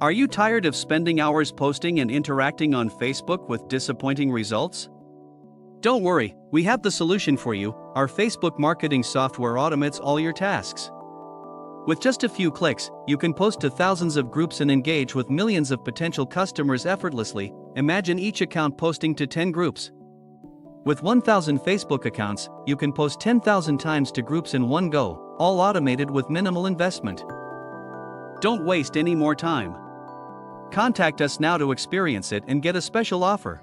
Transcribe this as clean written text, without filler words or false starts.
Are you tired of spending hours posting and interacting on Facebook with disappointing results? Don't worry, we have the solution for you. Our Facebook marketing software automates all your tasks. With just a few clicks, you can post to thousands of groups and engage with millions of potential customers effortlessly. Imagine each account posting to 10 groups. With 1,000 Facebook accounts, you can post 10,000 times to groups in one go, all automated with minimal investment. Don't waste any more time. Contact us now to experience it and get a special offer.